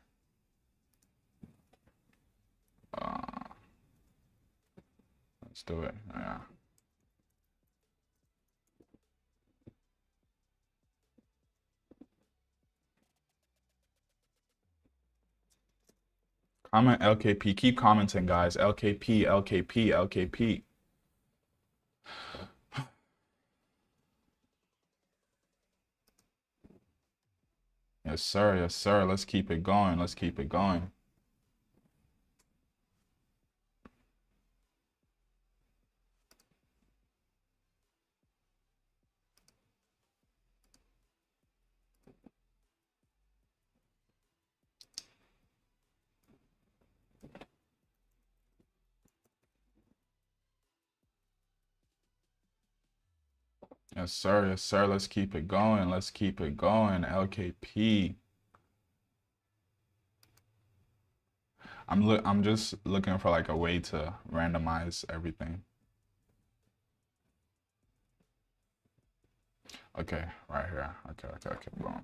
Let's do it. Yeah. Comment LKP. Keep commenting, guys. LKP. Yes, sir. Let's keep it going. Yes, sir. Let's keep it going. LKP. I'm just looking for like a way to randomize everything. Okay, right here. Okay, boom.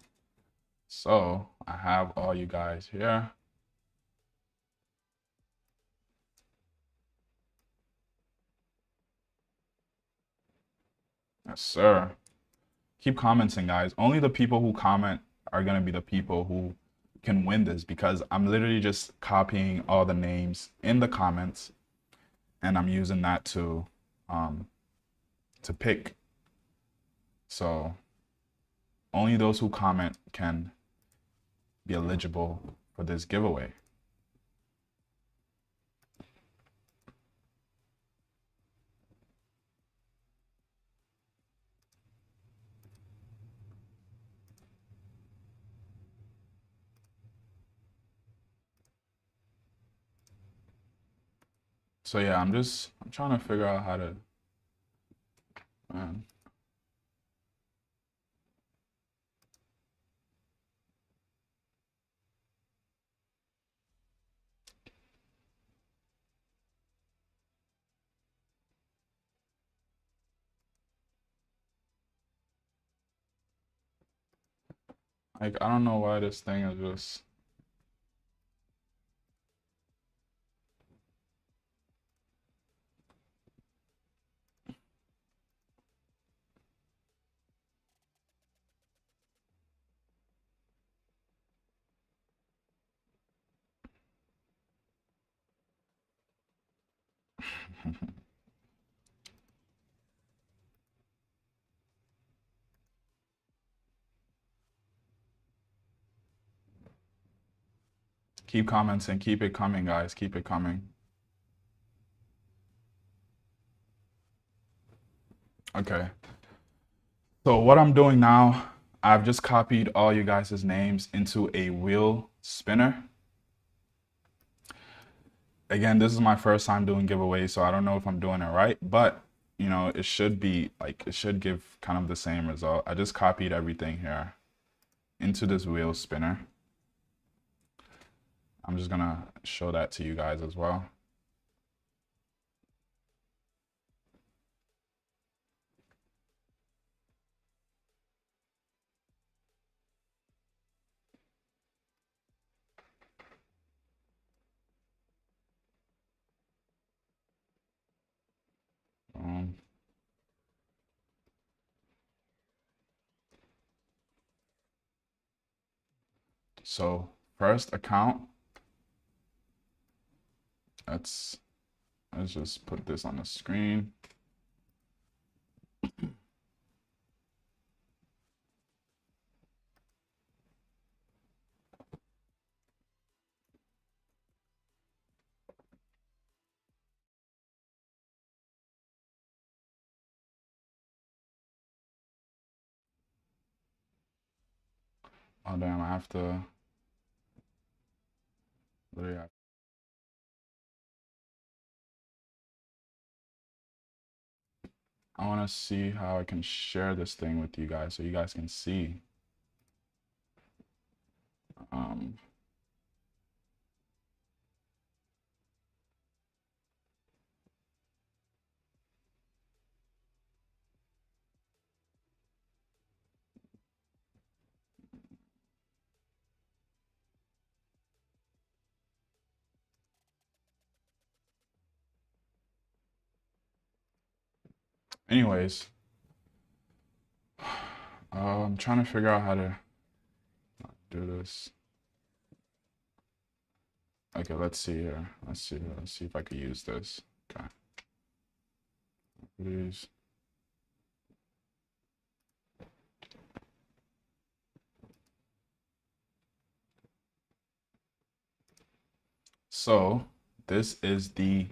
So I have all you guys here. Yes, sir. Keep commenting, guys. Only the people who comment are gonna be the people who can win this, because I'm literally just copying all the names in the comments and I'm using that to pick. So only those who comment can be eligible for this giveaway. So yeah, I'm trying to figure out how to, man. Like, I don't know why this thing is just, keep commenting, keep it coming, guys, keep it coming. Okay. So what I'm doing now, I've just copied all you guys' names into a wheel spinner. Again, this is my first time doing giveaways, so I don't know if I'm doing it right, but you know, it should be like, it should give kind of the same result. I just copied everything here into this wheel spinner. I'm just gonna show that to you guys as well. Um, so first account, let's just put this on the screen. Oh damn, I have to literally have, I want to see how I can share this thing with you guys so you guys can see. Um, anyways, I'm trying to figure out how to do this. Okay, let's see here. Let's see if I could use this. Okay. Please. So this is the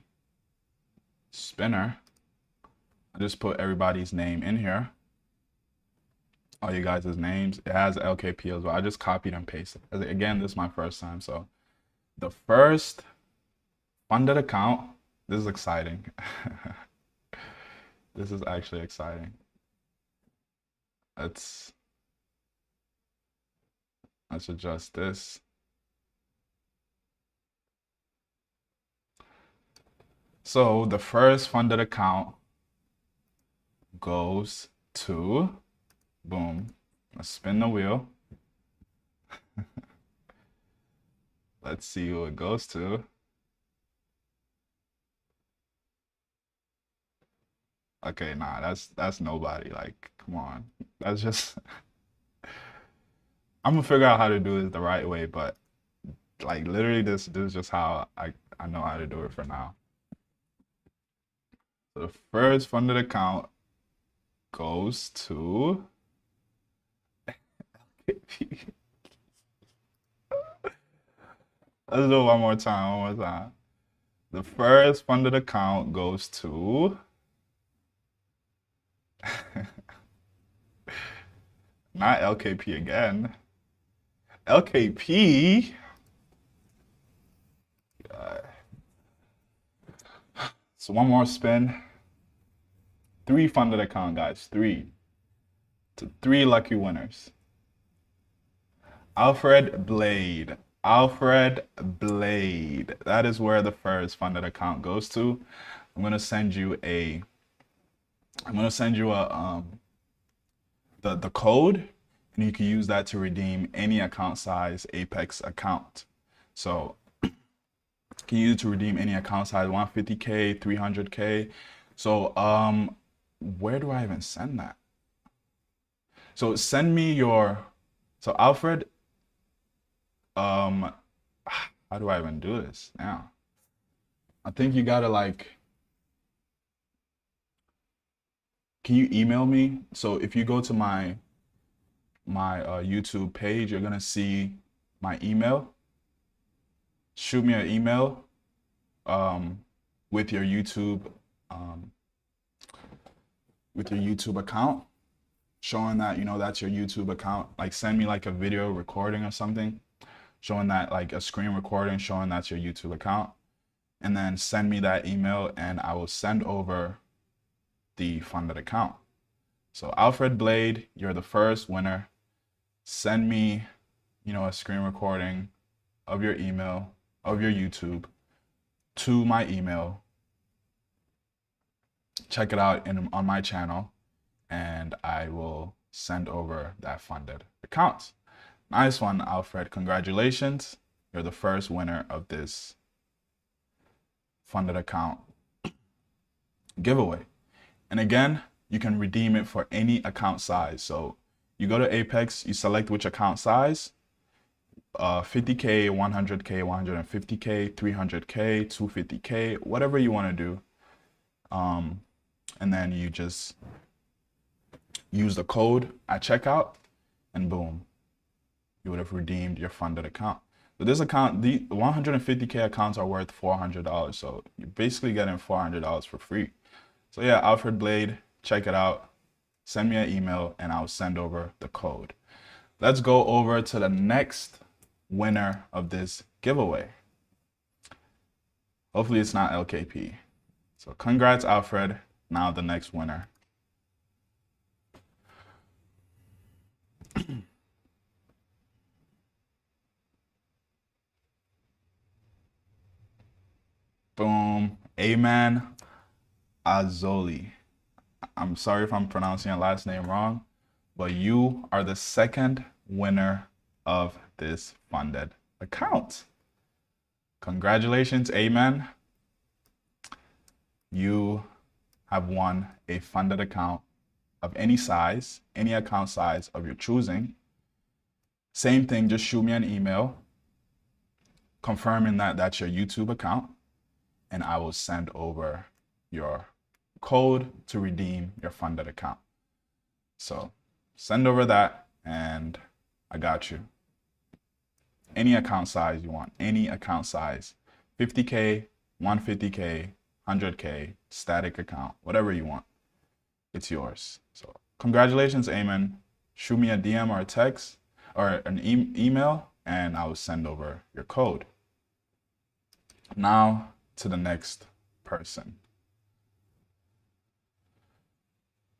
spinner. I just put everybody's name in here. All you guys' names. It has LKP as well. I just copied and pasted. Again, this is my first time. So the first funded account, this is exciting. This is actually exciting. Let's adjust this. So the first funded account goes to, boom, let's spin the wheel. Let's see who it goes to. Okay, nah, that's nobody. Like, come on. That's just I'm gonna figure out how to do this the right way, but like literally this is just how I know how to do it for now. So the first funded account goes to Let's do it one more time, one more time. The first funded account goes to not LKP again. LKP. So one more spin. 3 funded account, guys. 3. To 3 lucky winners. Alfred Blade. Alfred Blade. That is where the first funded account goes to. I'm gonna send you a the code, and you can use that to redeem any account size Apex account. So you can use it to redeem any account size, 150K, 300K. So where do I even send that? So send me your, so Alfred, how do I even do this now? I think you gotta like, can you email me? So if you go to my YouTube page, you're gonna see my email. Shoot me an email with your YouTube account, showing that, you know, that's your YouTube account. Like send me like a video recording or something, showing that, like a screen recording showing that's your YouTube account, and then send me that email and I will send over the funded account. So Alfred Blade, you're the first winner. Send me, you know, a screen recording of your email, of your YouTube, to my email. Check it out on my channel, and I will send over that funded account. Nice one, Alfred. Congratulations. You're the first winner of this funded account giveaway. And again, you can redeem it for any account size. So you go to Apex, you select which account size, 50K, 100K, 150K, 300K, 250K, whatever you want to do. And then you just use the code at checkout, and boom, you would have redeemed your funded account. But this account, the 150K accounts are worth $400. So you're basically getting $400 for free. So yeah, Alfred Blade, check it out. Send me an email and I'll send over the code. Let's go over to the next winner of this giveaway. Hopefully it's not LKP. So congrats, Alfred. Now the next winner. Boom. Amen Azoli. I'm sorry if I'm pronouncing your last name wrong, but you are the second winner of this funded account. Congratulations, Amen. You have won a funded account of any size, any account size of your choosing. Same thing, just shoot me an email confirming that that's your YouTube account, and I will send over your code to redeem your funded account. So send over that and I got you. Any account size you want, any account size, 50K, 150K, 100K, static account, whatever you want, it's yours. So congratulations, Amen. Shoot me a DM or a text or an email and I will send over your code. Now to the next person.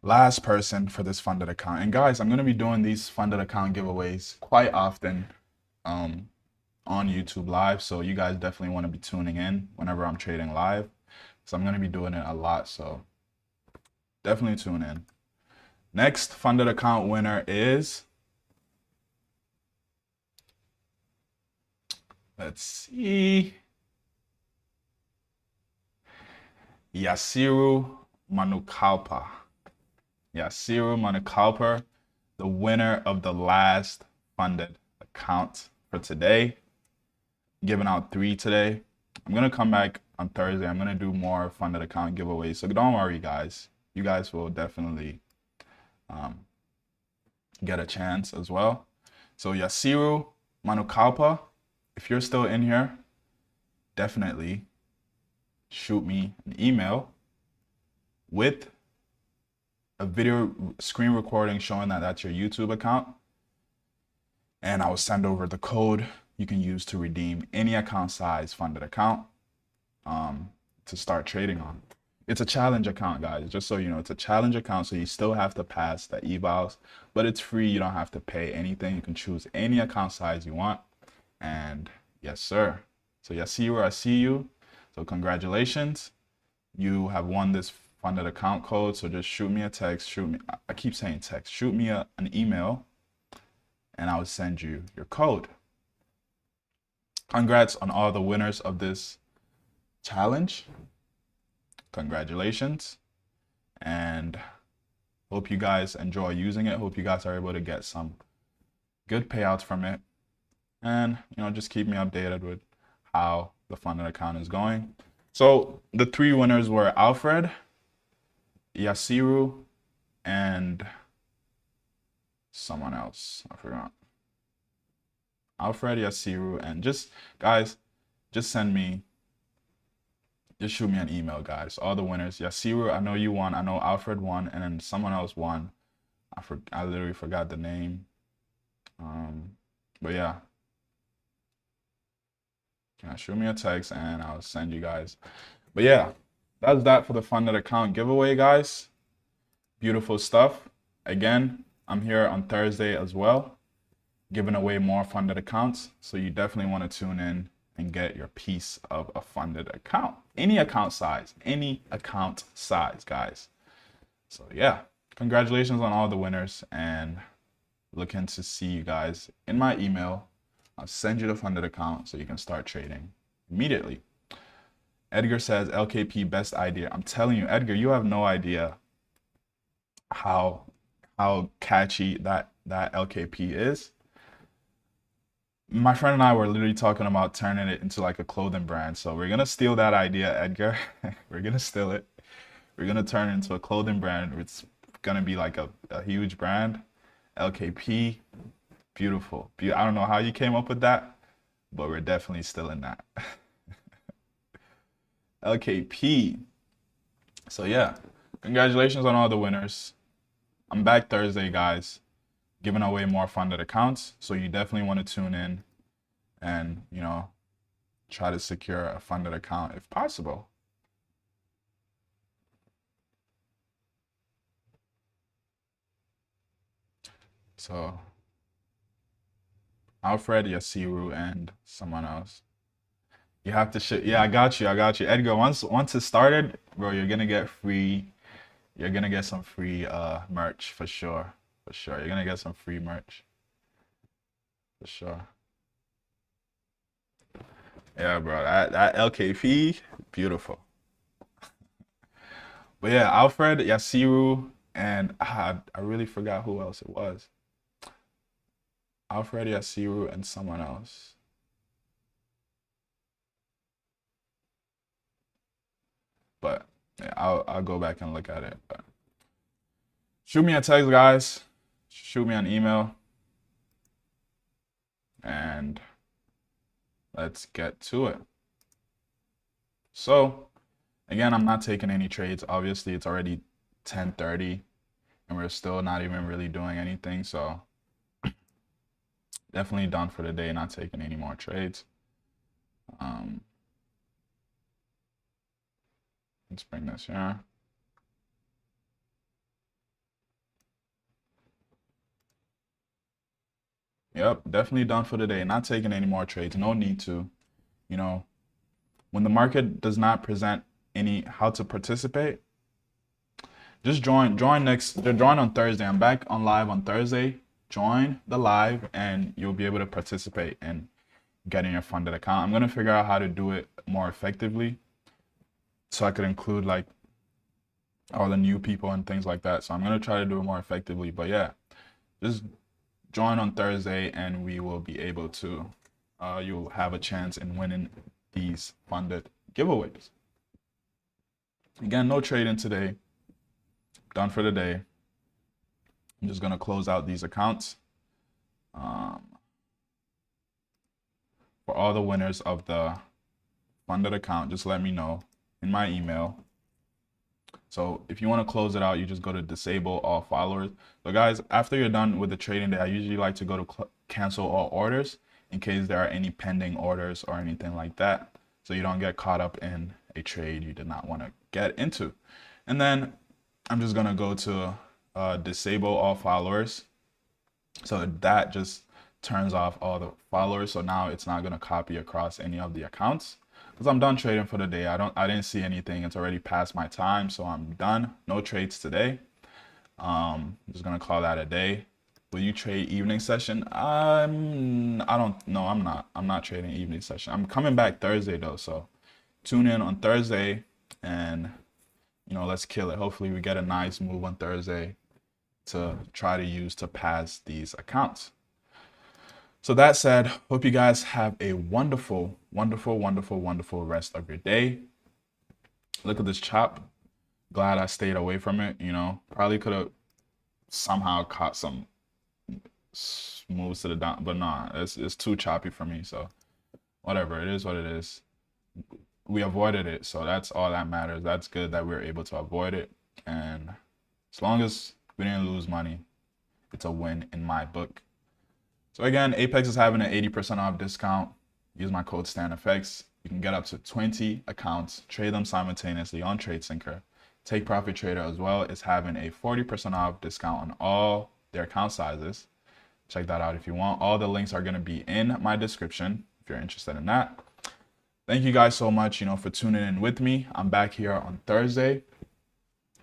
Last person for this funded account. And guys, I'm going to be doing these funded account giveaways quite often on YouTube Live. So you guys definitely want to be tuning in whenever I'm trading live. So I'm going to be doing it a lot. So definitely tune in. Next funded account winner is, let's see, Yasiru Manukalpa. Yasiru Manukalpa, the winner of the last funded account for today. Giving out 3 today. I'm going to come back on Thursday. I'm going to do more funded account giveaways. So don't worry, guys. You guys will definitely get a chance as well. So Yasiru Manukalpa, if you're still in here, definitely shoot me an email with a video screen recording showing that that's your YouTube account, and I will send over the code you can use to redeem any account size funded account to start trading on. It's a challenge account, guys, just so you know. It's a challenge account, so you still have to pass the evals, but it's free. You don't have to pay anything. You can choose any account size you want, and yes sir. So Yasiru, I see you. So congratulations, you have won this funded account code. So just shoot me a text, I keep saying text, shoot me an email, and I'll send you your code. Congrats on all the winners of this challenge. Congratulations, and hope you guys enjoy using it. Hope you guys are able to get some good payouts from it, and just keep me updated with how the funded account is going. So the 3 winners were Alfred, Yasiru, and someone else. I forgot. Alfred, Yasiru, and guys, just shoot me an email, guys. All the winners. Yasiru, I know you won. I know Alfred won, and then someone else won. I literally forgot the name. But yeah. Shoot me a text and I'll send you guys. But yeah, that's that for the funded account giveaway, guys. Beautiful stuff. Again, I'm here on Thursday as well, giving away more funded accounts. So you definitely want to tune in and get your piece of a funded account. Any account size, guys. So yeah, congratulations on all the winners, and looking to see you guys in my email. I'll send you the funded account so you can start trading immediately. Edgar says, LKP, best idea. I'm telling you, Edgar, you have no idea how catchy that LKP is. My friend and I were literally talking about turning it into like a clothing brand. So we're going to steal that idea, Edgar. We're going to steal it. We're going to turn it into a clothing brand. It's going to be like a huge brand. LKP. Beautiful. I don't know how you came up with that, but we're definitely still in that. LKP. So yeah, congratulations on all the winners. I'm back Thursday, guys, giving away more funded accounts. So you definitely want to tune in and, try to secure a funded account if possible. So Alfred, Yasiru, and someone else. You have to yeah, I got you. Edgar, once it started, bro, you're gonna get some free merch for sure. You're gonna get some free merch. For sure. Yeah, bro. That LKP, beautiful. But yeah, Alfred, Yasiru, and I really forgot who else it was. Alfred, Yasiru, and someone else. But yeah, I'll go back and look at it. But shoot me a text, guys. Shoot me an email. And let's get to it. So again, I'm not taking any trades. Obviously, it's already 10:30 and we're still not even really doing anything. So definitely done for the day, not taking any more trades. Let's bring this here. Yep, definitely done for the day. Not taking any more trades. No need to. When the market does not present how to participate, just join on Thursday. I'm back on live on Thursday. Join the live and you'll be able to participate in getting your funded account. I'm going to figure out how to do it more effectively so I could include like all the new people and things like that. So I'm going to try to do it more effectively. But yeah, just join on Thursday and we will be able to, you'll have a chance in winning these funded giveaways. Again, no trading today. Done for the day. I'm just going to close out these accounts. For all the winners of the funded account, just let me know in my email. So if you want to close it out, you just go to disable all followers. So guys, after you're done with the trading day, I usually like to go to cancel all orders in case there are any pending orders or anything like that, so you don't get caught up in a trade you did not want to get into. And then I'm just going to go to disable all followers. So that just turns off all the followers. So now it's not going to copy across any of the accounts because I'm done trading for the day. I didn't see anything. It's already past my time. So I'm done. No trades today. I'm just going to call that a day. Will you trade evening session? I don't know. I'm not trading evening session. I'm coming back Thursday though. So tune in on Thursday and let's kill it. Hopefully we get a nice move on Thursday to try to use to pass these accounts. So that said, hope you guys have a wonderful, wonderful, wonderful, wonderful rest of your day. Look at this chop. Glad I stayed away from it. Probably could have somehow caught some moves to the down, but nah, it's too choppy for me. So whatever, it is what it is. We avoided it, so that's all that matters. That's good that we were able to avoid it, and as long as we didn't lose money, it's a win in my book. So again, Apex is having an 80% off discount. Use my code Stanfx. You can get up to 20 accounts, trade them simultaneously on TradeSyncer. takeprofittrader as well is having a 40% off discount on all their account sizes. Check that out if you want. All the links are going to be in my description if you're interested in that. Thank you guys so much, for tuning in with me. I'm back here on Thursday,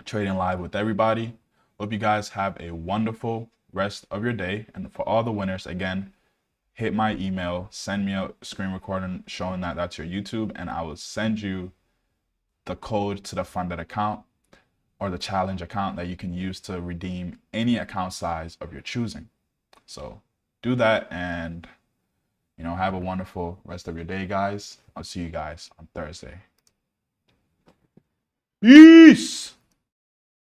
trading live with everybody. Hope you guys have a wonderful rest of your day. And for all the winners, again, hit my email, send me a screen recording showing that that's your YouTube, and I will send you the code to the funded account or the challenge account that you can use to redeem any account size of your choosing. So do that and have a wonderful rest of your day, guys. I'll see you guys on Thursday. Peace.